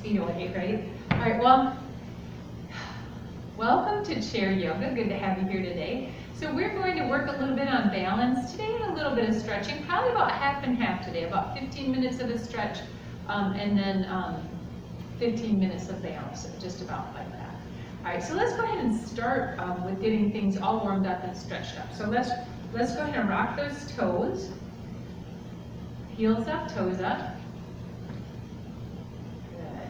feet away, right? All right, well, welcome to Chair Yoga. Good to have you here today. So we're going to work a little bit on balance today and a little bit of stretching, probably about half and half today, about 15 minutes of a stretch and then 15 minutes of balance, just about like that. All right, so let's go ahead and start with getting things all warmed up and stretched up. So let's go ahead and rock those toes. Heels up, toes up. Good.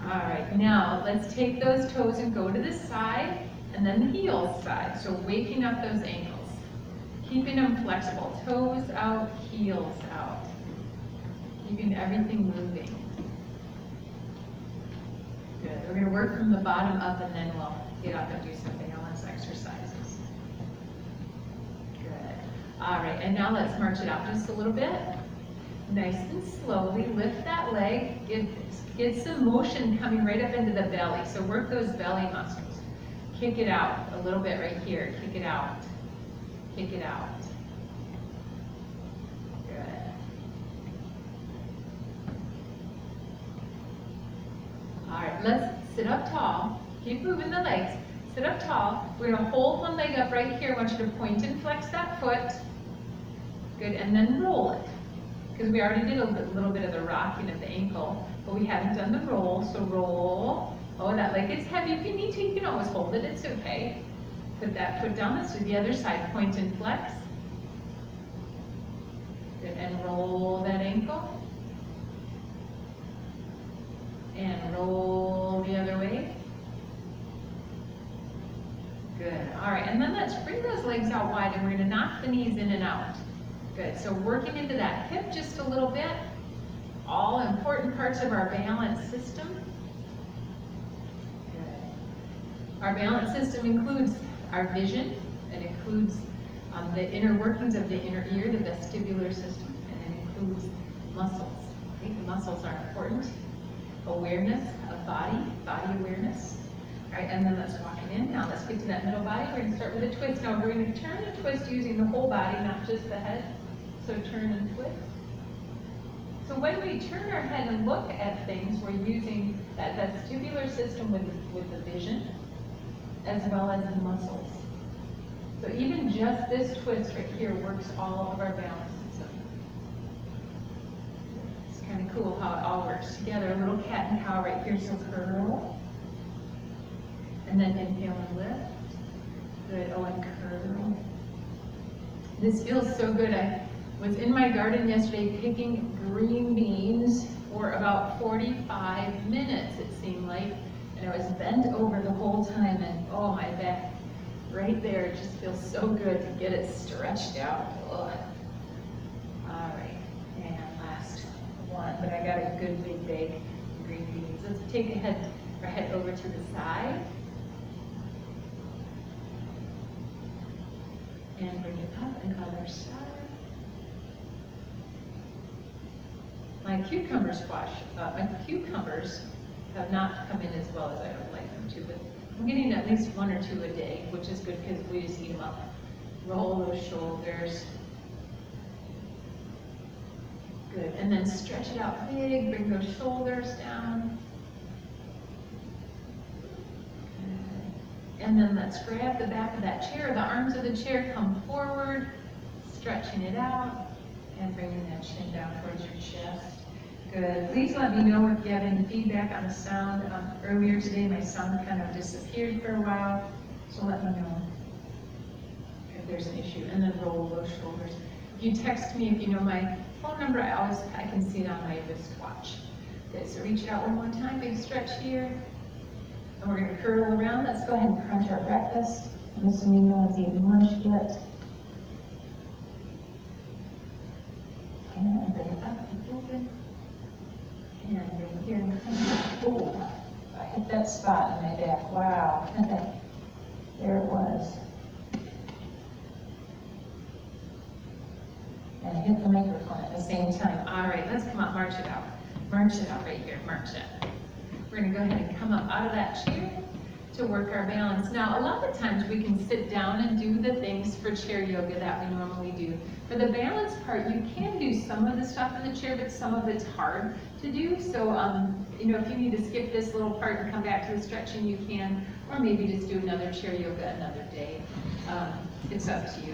All right, now let's take those toes and go to the side and then the heels side. So waking up those ankles, keeping them flexible. Toes out, heels out. Keeping everything moving. Good. We're going to work from the bottom up and then we'll get up and do some balance exercises. Good. All right, and now let's march it out just a little bit. Nice and slowly lift that leg. Get some motion coming right up into the belly. So work those belly muscles. Kick it out a little bit right here. Kick it out. Kick it out. All right, let's sit up tall. Keep moving the legs. Sit up tall. We're going to hold one leg up right here. I want you to point and flex that foot. Good, and then roll it. Because we already did a little bit of the rocking of the ankle, but we haven't done the roll, so roll. Oh, that leg is heavy. If you need to, you can always hold it. It's okay. Put that foot down. Let's do the other side. Point and flex. Good, and roll that ankle. And roll the other way. Good. All right, and then let's bring those legs out wide and we're going to knock the knees in and out. Good. So working into that hip just a little bit. All important parts of our balance system. Good. Our balance system includes our vision. It includes the inner workings of the inner ear, the vestibular system, and it includes muscles. Okay? The muscles are important. Awareness of body awareness. All right, and then let's walk it in. Now let's get to that middle body. We're going to start with a twist. Now we're going to turn and twist using the whole body, not just the head. So turn and twist. So when we turn our head and look at things, we're using that vestibular system with the vision, as well as the muscles. So even just this twist right here works all of our balance system. It's kind of cool how it all works together. A little cat and cow right here, so curl. And then inhale and lift. Good, oh, and curl. This feels so good. I was in my garden yesterday picking green beans for about 45 minutes, it seemed like. And I was bent over the whole time, and oh, my back right there, it just feels so good to get it stretched out. Ugh. All right, and last one, but I got a good big bag of green beans. Let's take our head over to the side. And bring it up and other side. My cucumber squash, my cucumbers have not come in as well as I would like them to, but I'm getting at least one or two a day, which is good because we just eat them up. Roll those shoulders. Good, and then stretch it out big, bring those shoulders down. And then let's grab the back of that chair, the arms of the chair come forward, stretching it out, and bringing that chin down towards your chest. Good. Please let me know if you have any feedback on the sound. Earlier today, my sound kind of disappeared for a while, so let me know if there's an issue. And then roll those shoulders. If you text me, if you know my phone number, I can see it on my wristwatch. Good. So reach it out one more time. Big stretch here. And we're going to curl around. Let's go ahead and crunch our breakfast. I'm assuming no one's eaten lunch yet. And bring it up and open. And bring here and come up. Oh, I hit that spot in my back. Wow. There it was. And hit the microphone at the same time. All right, let's come up, march it out. March it out right here, march it. We're going to go ahead and come up out of that chair. to work our balance. Now, a lot of times we can sit down and do the things for chair yoga that we normally do. For the balance part, you can do some of the stuff in the chair, but some of it's hard to do. So, you know, if you need to skip this little part and come back to the stretching, you can, or maybe just do another chair yoga another day. It's up to you.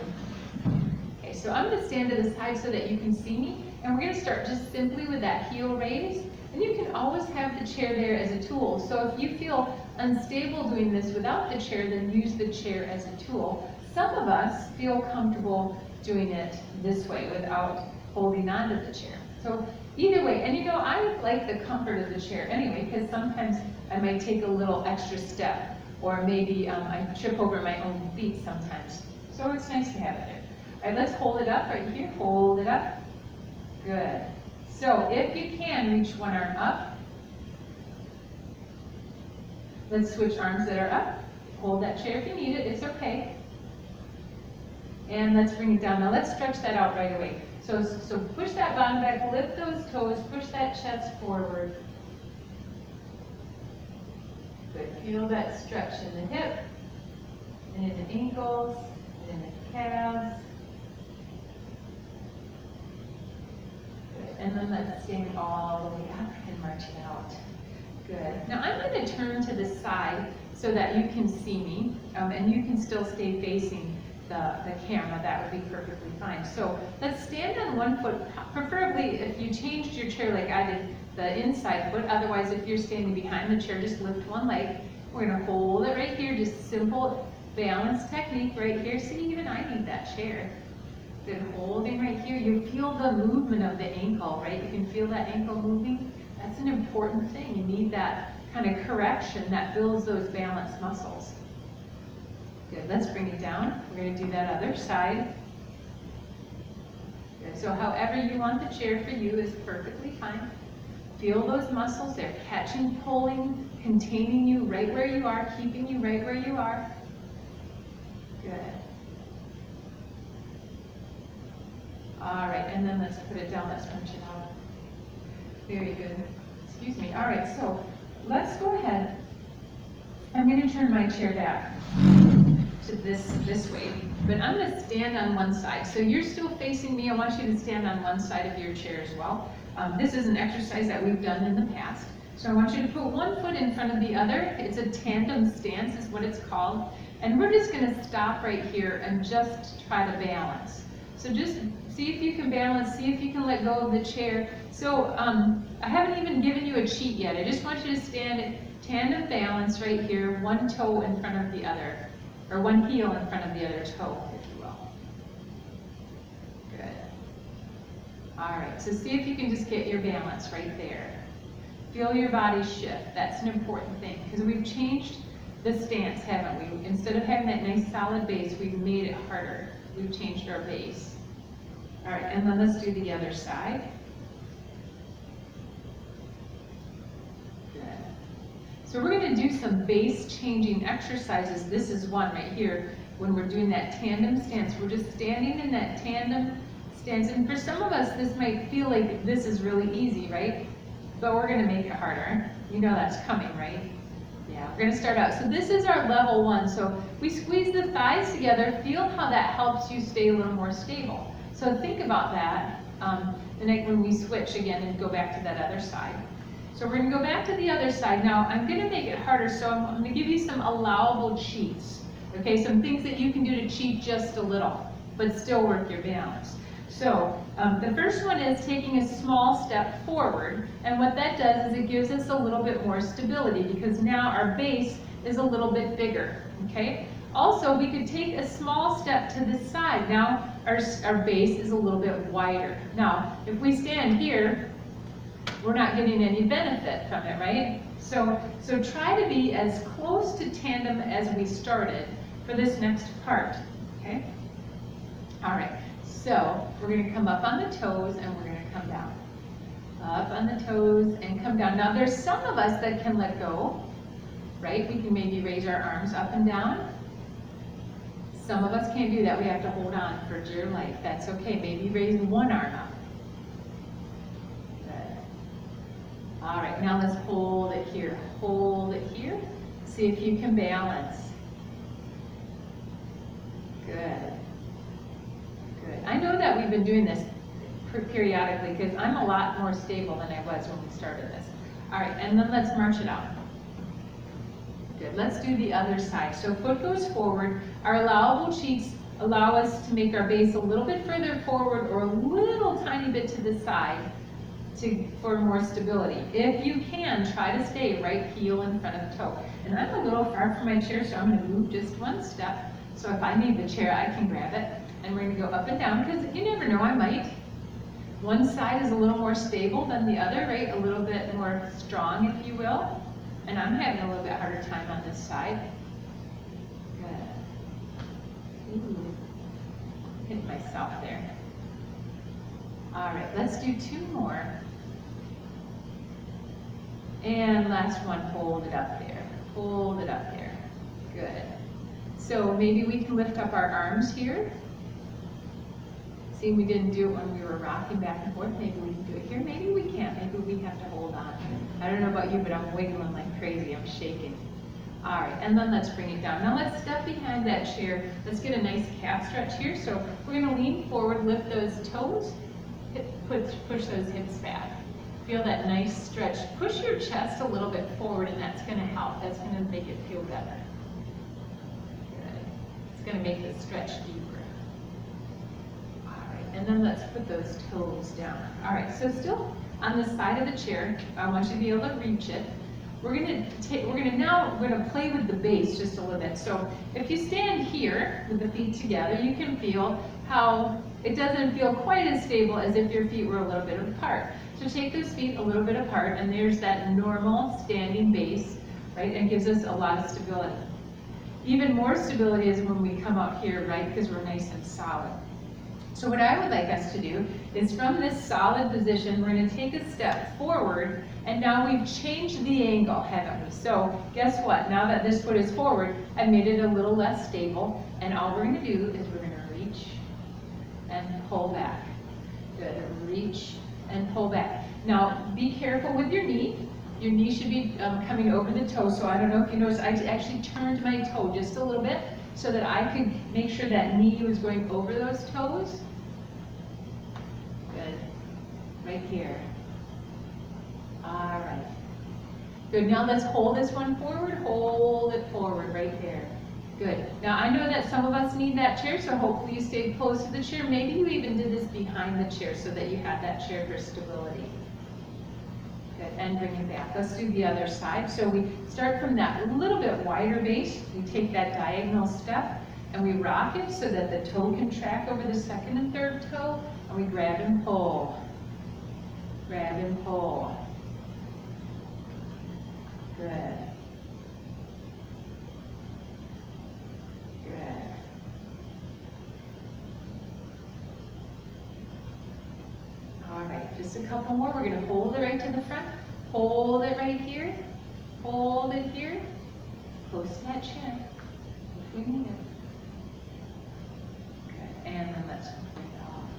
Okay, so I'm going to stand to the side so that you can see me, and we're going to start just simply with that heel raise. And you can always have the chair there as a tool. So if you feel unstable doing this without the chair, then use the chair as a tool. Some of us feel comfortable doing it this way without holding on to the chair. So either way, and you know, I like the comfort of the chair anyway, because sometimes I might take a little extra step, or maybe I trip over my own feet sometimes. So it's nice to have it there. All right, let's hold it up right here. Hold it up. Good. So if you can, reach one arm up. Let's switch arms that are up. Hold that chair if you need it, it's okay. And let's bring it down. Now let's stretch that out right away. So push that bottom back, lift those toes, push that chest forward. Good, feel that stretch in the hip, and in the ankles, and in the calves. And then let's stand all the way up and march it out. Good. Now I'm going to turn to the side so that you can see me, and you can still stay facing the camera. That would be perfectly fine. So let's stand on one foot, preferably if you changed your chair like I did, the inside foot. Otherwise, if you're standing behind the chair, just lift one leg. We're going to hold it right here, just simple balance technique right here. See, even I need that chair. Good, holding right here. You feel the movement of the ankle, right? You can feel that ankle moving. That's an important thing. You need that kind of correction that builds those balance muscles. Good, let's bring it down. We're going to do that other side. Good, so however you want the chair for you is perfectly fine. Feel those muscles. They're catching, pulling, containing you right where you are, keeping you right where you are. Good. All right, and then let's put it down, let's punch it out. Very good. Excuse me. All right, so let's go ahead. I'm going to turn my chair back to this way, but I'm going to stand on one side. So you're still facing me. I want you to stand on one side of your chair as well. This is an exercise that we've done in the past. So I want you to put one foot in front of the other. It's a tandem stance is what it's called. And we're just going to stop right here and just try to balance. So just see if you can balance, see if you can let go of the chair. So I haven't even given you a cheat yet. I just want you to stand in tandem balance right here, one toe in front of the other, or one heel in front of the other toe, if you will. Good. All right, so see if you can just get your balance right there. Feel your body shift. That's an important thing, because we've changed the stance, haven't we? Instead of having that nice solid base, we've made it harder. We've changed our base. All right, and then let's do the other side. Good. So we're going to do some base changing exercises. This is one right here when we're doing that tandem stance. We're just standing in that tandem stance. And for some of us, this might feel like this is really easy, right? But we're going to make it harder. You know that's coming, right? Yeah, we're going to start out. So this is our level one. So we squeeze the thighs together. Feel how that helps you stay a little more stable. So think about that the next when we switch again and go back to that other side. So we're going to go back to the other side. Now I'm going to make it harder, so I'm going to give you some allowable cheats. Okay, some things that you can do to cheat just a little, but still work your balance. So the first one is taking a small step forward, and what that does is it gives us a little bit more stability because now our base is a little bit bigger, okay? Also, we could take a small step to this side. Now our base is a little bit wider. Now, if we stand here, we're not getting any benefit from it, right? So try to be as close to tandem as we started for this next part, okay? All right. So we're going to come up on the toes and we're going to come down. Up on the toes and come down. Now there's some of us that can let go, right? We can maybe raise our arms up and down. Some of us can't do that. We have to hold on for dear life. That's okay. Maybe raise one arm up. Good. All right, now let's hold it here. Hold it here. See if you can balance. Good. Good. I know that we've been doing this periodically because I'm a lot more stable than I was when we started this. All right, and then let's march it out. Good. Let's do the other side. So foot goes forward. Our allowable cheeks allow us to make our base a little bit further forward or a little tiny bit to the side for more stability. If you can, try to stay right heel in front of toe. And I'm a little far from my chair, so I'm going to move just one step. So if I need the chair, I can grab it. And we're going to go up and down because you never know, I might. One side is a little more stable than the other, right? A little bit more strong, if you will. And I'm having a little bit harder time on this side. Good. Ooh. Hit myself there. All right, let's do 2 more. And last one, hold it up there. Hold it up there. Good. So maybe we can lift up our arms here. See, we didn't do it when we were rocking back and forth. Maybe we can do it here. Maybe we can't. Maybe we have to hold on. I don't know about you, but I'm wiggling like crazy. I'm shaking. All right, and then let's bring it down. Now let's step behind that chair. Let's get a nice calf stretch here. So we're going to lean forward, lift those toes, push those hips back. Feel that nice stretch. Push your chest a little bit forward, and that's going to help. That's going to make it feel better. Good. It's going to make the stretch deeper. And then let's put those toes down. All right, so still on the side of the chair, I want you to be able to reach it. We're gonna play with the base just a little bit. So if you stand here with the feet together, you can feel how it doesn't feel quite as stable as if your feet were a little bit apart. So take those feet a little bit apart, and there's that normal standing base, right? And gives us a lot of stability. Even more stability is when we come up here, right? Because we're nice and solid. So what I would like us to do is from this solid position, we're going to take a step forward, and now we've changed the angle, haven't we? So guess what? Now that this foot is forward, I've made it a little less stable, and all we're going to do is we're going to reach and pull back. Good. Reach and pull back. Now be careful with your knee. Your knee should be coming over the toe. So I don't know if you noticed, I actually turned my toe just a little bit so that I could make sure that knee was going over those toes. Good. Right here. All right. Good. Now let's hold this one forward. Hold it forward right there. Good. Now I know that some of us need that chair, so hopefully you stayed close to the chair. Maybe you even did this behind the chair so that you had that chair for stability. Good. And bring it back. Let's do the other side. So we start from that little bit wider base. We take that diagonal step and we rock it so that the toe can track over the second and third toe, and we grab and pull. Grab and pull. Good. Good. All right, just a couple more. We're going to hold it right to the front. Hold it right here. Hold it here. Close to that chin if we need it. Good. And then let's bring it off.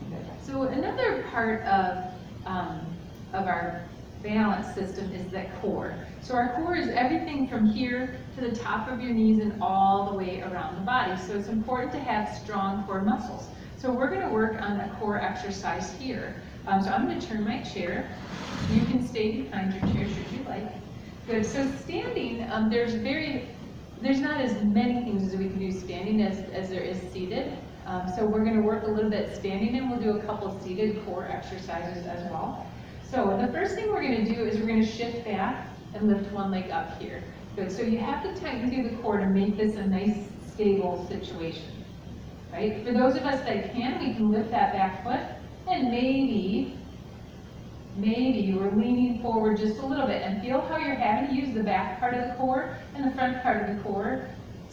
Good. So another part of our balance system is that core. So our core is everything from here to the top of your knees and all the way around the body. So it's important to have strong core muscles. So we're going to work on a core exercise here. So I'm going to turn my chair. You can stay behind your chair should you like. Good. So standing, there's not as many things as we can do standing as there is seated. So we're going to work a little bit standing, and we'll do a couple seated core exercises as well. So the first thing we're going to do is we're going to shift back and lift one leg up here. Good. So you have to tighten through the core to make this a nice, stable situation. Right? For those of us that can, we can lift that back foot, and maybe you're leaning forward just a little bit, and feel how you're having to use the back part of the core and the front part of the core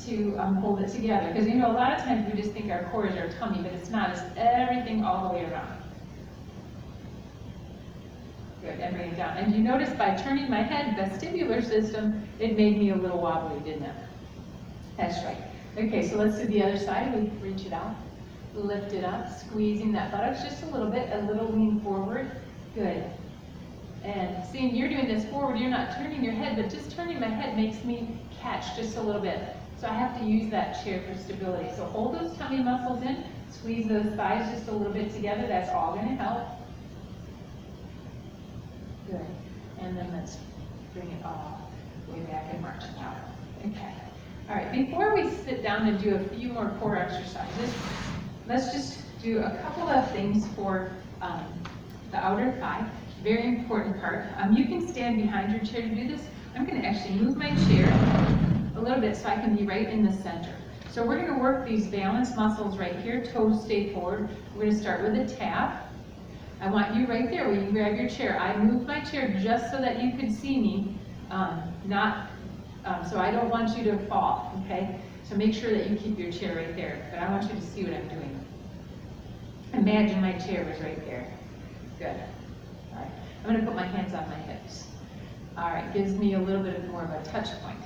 to hold it together. Because you know, a lot of times we just think our core is our tummy, but it's not. It's everything all the way around. Good, and bring it down. And you notice by turning my head, vestibular system, it made me a little wobbly, didn't it? That's right. Okay, so let's do the other side. We reach it out, lift it up, squeezing that buttocks just a little bit, a little lean forward. Good. And seeing you're doing this forward, you're not turning your head, but just turning my head makes me catch just a little bit. So I have to use that chair for stability. So hold those tummy muscles in, squeeze those thighs just a little bit together. That's all going to help. Good. And then let's bring it all way back and march it out. Okay. All right, before we sit down and do a few more core exercises, let's just do a couple of things for the outer thigh. Very important part. You can stand behind your chair to do this. I'm going to actually move my chair a little bit so I can be right in the center. So we're going to work these balance muscles right here. Toes stay forward. We're going to start with a tap. I want you right there where you grab your chair. I moved my chair just so that you could see me, so I don't want you to fall, okay? So make sure that you keep your chair right there, but I want you to see what I'm doing. Imagine my chair was right there. Good. All right. I'm going to put my hands on my hips. All right, gives me a little bit more of a touch point.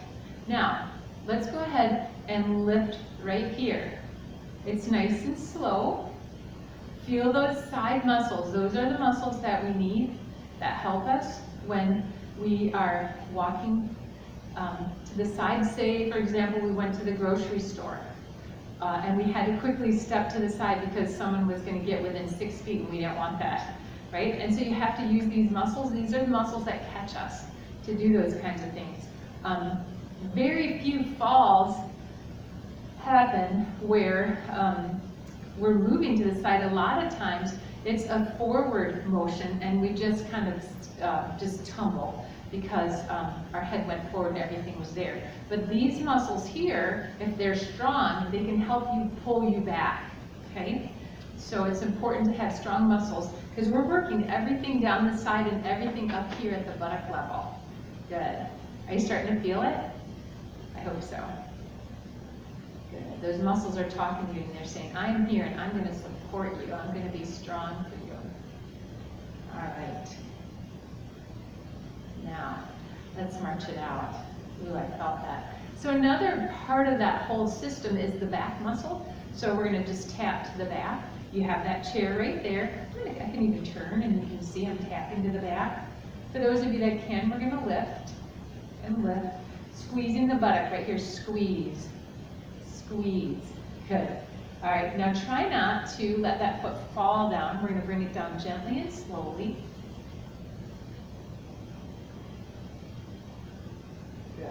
Now, let's go ahead and lift right here. It's nice and slow. Feel those side muscles. Those are the muscles that we need that help us when we are walking to the side. Say, for example, we went to the grocery store and we had to quickly step to the side because someone was going to get within 6 feet and we didn't want that, right? And so you have to use these muscles. These are the muscles that catch us to do those kinds of things. Very few falls happen where we're moving to the side. A lot of times it's a forward motion and we just kind of just tumble because our head went forward and everything was there. But these muscles here, if they're strong, they can help you pull you back, okay? So it's important to have strong muscles because we're working everything down the side and everything up here at the buttock level. Good. Are you starting to feel it? I hope so. Good. Those muscles are talking to you and they're saying, I'm here and I'm going to support you. I'm going to be strong for you. All right. Now, let's march it out. Ooh, I felt that. So another part of that whole system is the back muscle. So we're going to just tap to the back. You have that chair right there. I can even turn and you can see I'm tapping to the back. For those of you that can, we're going to lift and lift. Squeezing the buttock right here. Squeeze. Squeeze. Good. All right, now try not to let that foot fall down. We're going to bring it down gently and slowly. Good.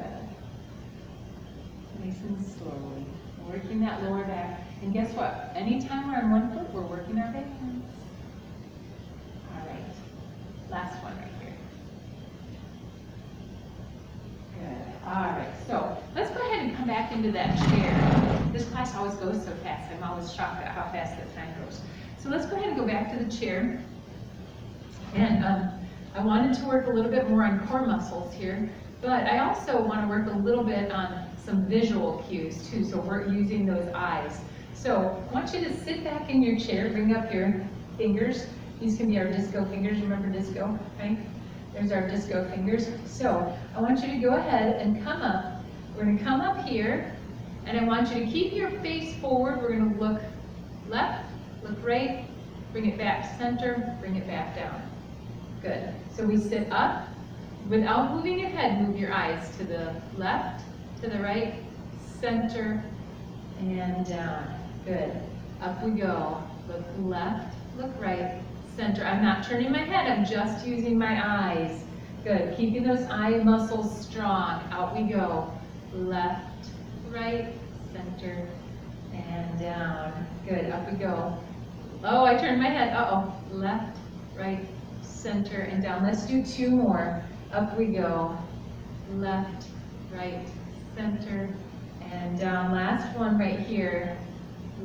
Nice and slowly. Working that lower back. And guess what? Anytime we're on one foot, we're working our balance. All right. Last one right here. Good. All right. So let's go ahead and come back into that chair. This class always goes so fast. I'm always shocked at how fast the time goes. So let's go ahead and go back to the chair. And I wanted to work a little bit more on core muscles here. But I also want to work a little bit on some visual cues too, so we're using those eyes. So I want you to sit back in your chair, bring up your fingers. These can be our disco fingers. Remember disco, right? There's our disco fingers. So I want you to go ahead and come up. We're going to come up here, and I want you to keep your face forward. We're going to look left, look right, bring it back center, bring it back down. Good. So we sit up. Without moving your head, move your eyes to the left, to the right, center, and down. Good. Up we go. Look left, look right, center. I'm not turning my head, I'm just using my eyes. Good. Keeping those eye muscles strong. Out we go. Left, right, center, and down. Good. Up we go. Oh, I turned my head. Uh-oh. Left, right, center, and down. Let's do two more. Up we go. Left, right, center, and down. Last one right here.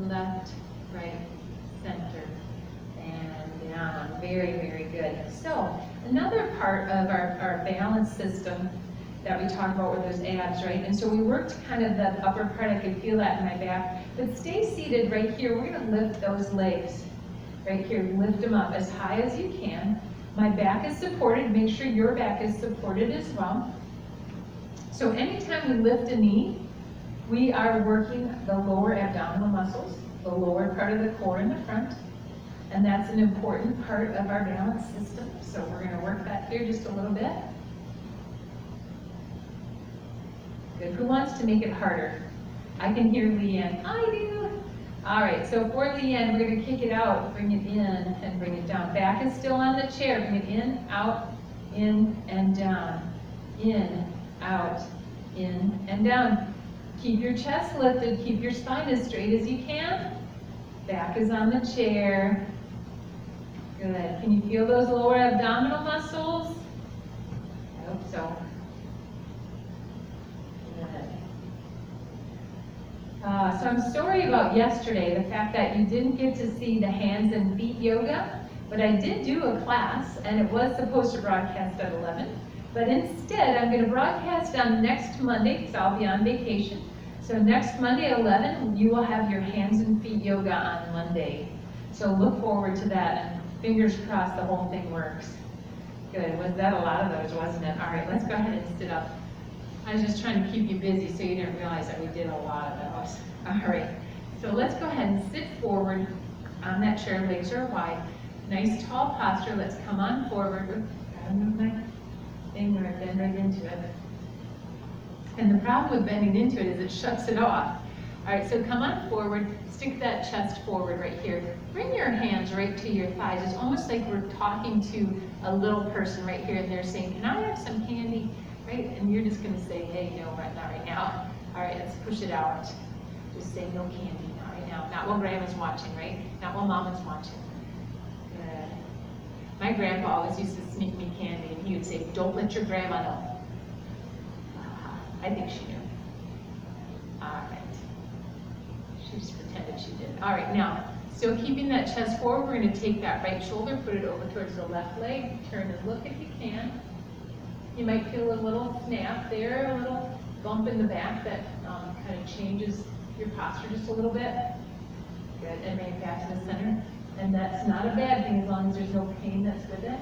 Left, right, center, and down. Very, very good. So another part of our balance system that we talk about were those abs, right? And so we worked kind of the upper part. I could feel that in my back. But stay seated right here. We're going to lift those legs right here. Lift them up as high as you can. My back is supported. Make sure your back is supported as well. So anytime we lift a knee, we are working the lower abdominal muscles, the lower part of the core in the front. And that's an important part of our balance system. So we're going to work that here just a little bit. Good. Who wants to make it harder? I can hear Leanne. I do. All right, so for Leanne, we're going to kick it out, bring it in, and bring it down. Back is still on the chair. Bring it in, out, in, and down. In, out, in, and down. Keep your chest lifted. Keep your spine as straight as you can. Back is on the chair. Good. Can you feel those lower abdominal muscles? I hope so. So I'm sorry about yesterday, the fact that you didn't get to see the hands and feet yoga, but I did do a class, and it was supposed to broadcast at 11. But instead, I'm going to broadcast on next Monday, because I'll be on vacation. So next Monday at 11, you will have your hands and feet yoga on Monday. So look forward to that, and fingers crossed the whole thing works. Good. Was that a lot of those, wasn't it? All right, let's go ahead and sit up. I was just trying to keep you busy so you didn't realize that we did a lot of those. All right, so let's go ahead and sit forward on that chair. Legs are wide. Nice tall posture. Let's come on forward. Gotta move my thing where I bend right into it. And the problem with bending into it is it shuts it off. All right, so come on forward. Stick that chest forward right here. Bring your hands right to your thighs. It's almost like we're talking to a little person right here, and they're saying, "Can I have some candy?" Right? And you're just going to say, "Hey, no, not right now." All right, let's push it out. Just say, "No candy, not right now." Not while grandma's watching, right? Not while mama's watching. Good. My grandpa always used to sneak me candy, and he would say, "Don't let your grandma know." I think she knew. All right. She just pretended she did. All right, now, still keeping that chest forward, we're going to take that right shoulder, put it over towards the left leg, turn and look if you can. You might feel a little snap there, a little bump in the back that kind of changes your posture just a little bit. Good, and bring it back to the center. And that's not a bad thing as long as there's no pain that's with it.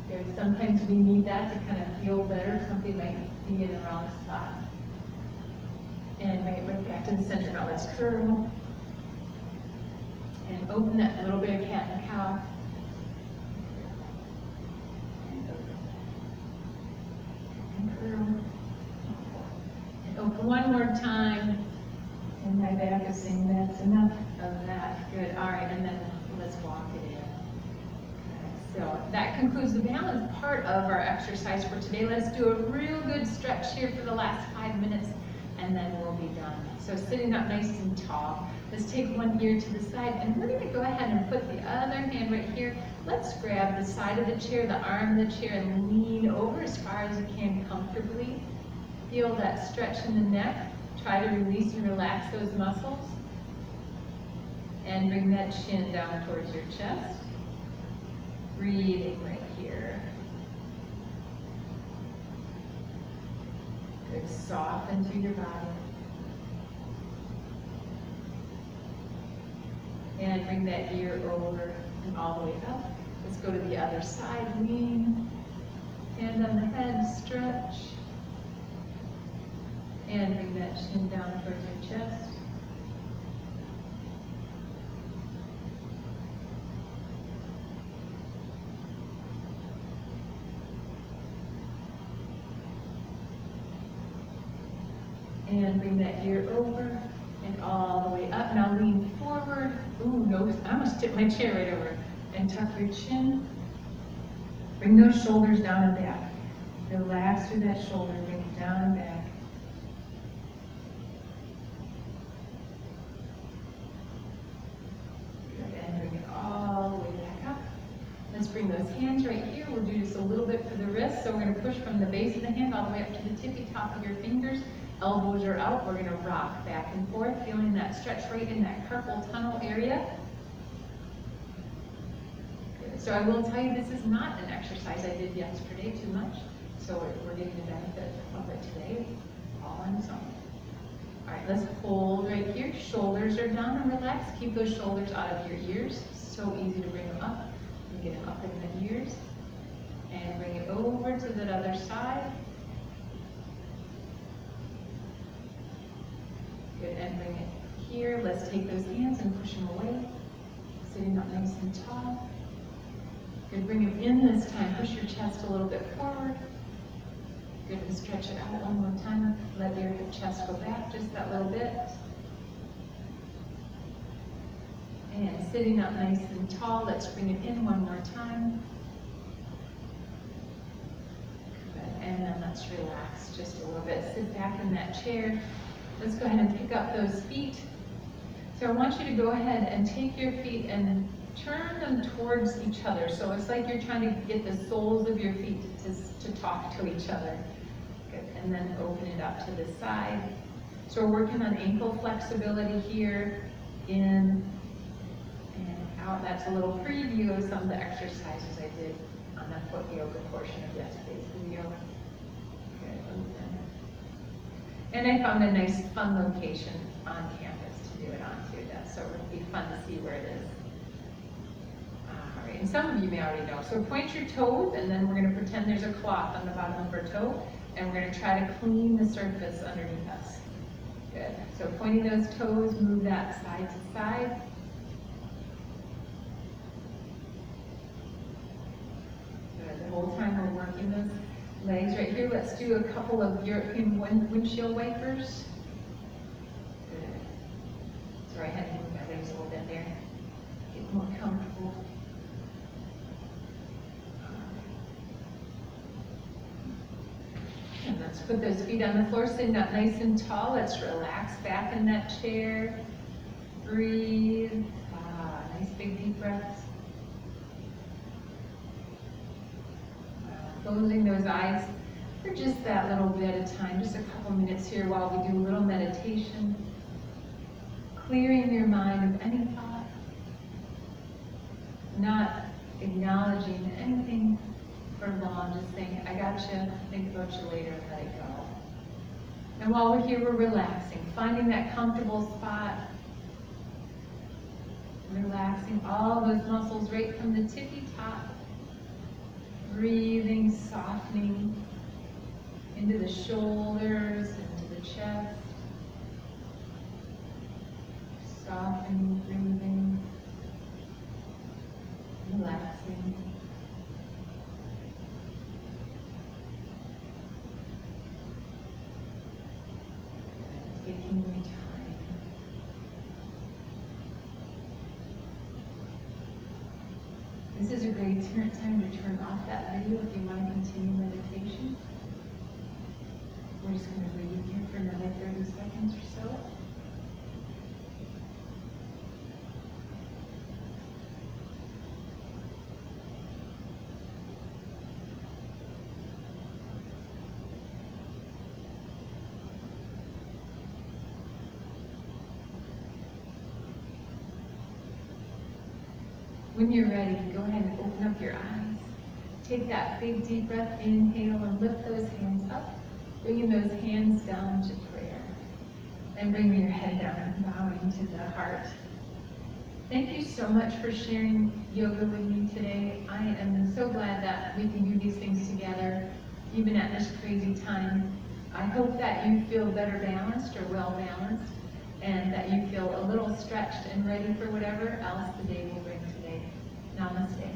Good. Sometimes we need that to kind of feel better. Something might be in the wrong spot. And bring it right back to the center. Now let's curl. And open that little bit of cat and cow. And open one more time. And my back is saying that's enough of that. Good. All right, and then let's walk it in. Okay. So that concludes the balance part of our exercise for today. Let's do a real good stretch here for the last 5 minutes, and then we'll be done. So sitting up nice and tall. Let's take one ear to the side, and we're going to go ahead and put the other hand right here. Let's grab the side of the chair, the arm of the chair, and lean over as far as you can comfortably. Feel that stretch in the neck. Try to release and relax those muscles. And bring that chin down towards your chest. Breathing right here. Good. Soften through your body. And bring that ear over and all the way up. Let's go to the other side. Lean. Hand on the head. Stretch. And bring that chin down towards your chest. And bring that ear over and all the way up. Now lean forward. Ooh, no, I almost tipped my chair right over. And tuck your chin. Bring those shoulders down and back. Relax through that shoulder. Bring it down and back. Good. And bring it all the way back up. Let's bring those hands right here. We'll do just a little bit for the wrist. So we're going to push from the base of the hand all the way up to the tippy top of your fingers. Elbows are out. We're going to rock back and forth, feeling that stretch right in that carpal tunnel area. Good. So I will tell you, this is not an exercise I did yesterday too much. So we're getting the benefit of it today, all on its own. All right, let's hold right here. Shoulders are down and relax. Keep those shoulders out of your ears. So easy to bring them up. And get them up in the ears. And bring it over to that other side. Good, and bring it here. Let's take those hands and push them away. sitting up nice and tall. Good, bring them in this time. Push your chest a little bit forward. Good, and stretch it out one more time. Let your chest go back just that little bit. And sitting up nice and tall, let's bring it in one more time. Good, and then let's relax just a little bit. Sit back in that chair. Let's go ahead and pick up those feet. So I want you to go ahead and take your feet and turn them towards each other. So it's like you're trying to get the soles of your feet to talk to each other. Good, and then open it up to the side. So we're working on ankle flexibility here, in and out. That's a little preview of some of the exercises I did on the foot yoga portion of yesterday's video. Good, open. And I found a nice fun location on campus to do it on too. So it would be fun to see where it is. All right, and some of you may already know. So point your toes, and then we're going to pretend there's a cloth on the bottom of our toe, and we're going to try to clean the surface underneath us. Good. So pointing those toes, move that side to side. Good. The whole time we're working those legs right here. Let's do a couple of European windshield wipers. Good. Sorry, I had to move my legs a little bit there. Get more comfortable. And let's put those feet on the floor, sitting up nice and tall. Let's relax back in that chair. Breathe. Nice big deep breaths. Closing those eyes for just that little bit of time, just a couple minutes here while we do a little meditation. Clearing your mind of any thought. Not acknowledging anything for long, just saying, I got you, think about you later, and let it go. And while we're here, we're relaxing, finding that comfortable spot, relaxing all those muscles right from the tippy top, breathing, softening into the shoulders, into the chest, softening, breathing, relaxing. Taking your time. This is a great time to turn off that video if you want to continue meditation. We're just going to breathe here for another 30 seconds or so. When you're ready, go ahead and open up your eyes. Take that big deep breath, inhale, and lift those hands up, bringing those hands down to prayer. And bringing your head down and bowing to the heart. Thank you so much for sharing yoga with me today. I am so glad that we can do these things together, even at this crazy time. I hope that you feel better balanced or well balanced, and that you feel a little stretched and ready for whatever else the day will bring today. Namaste.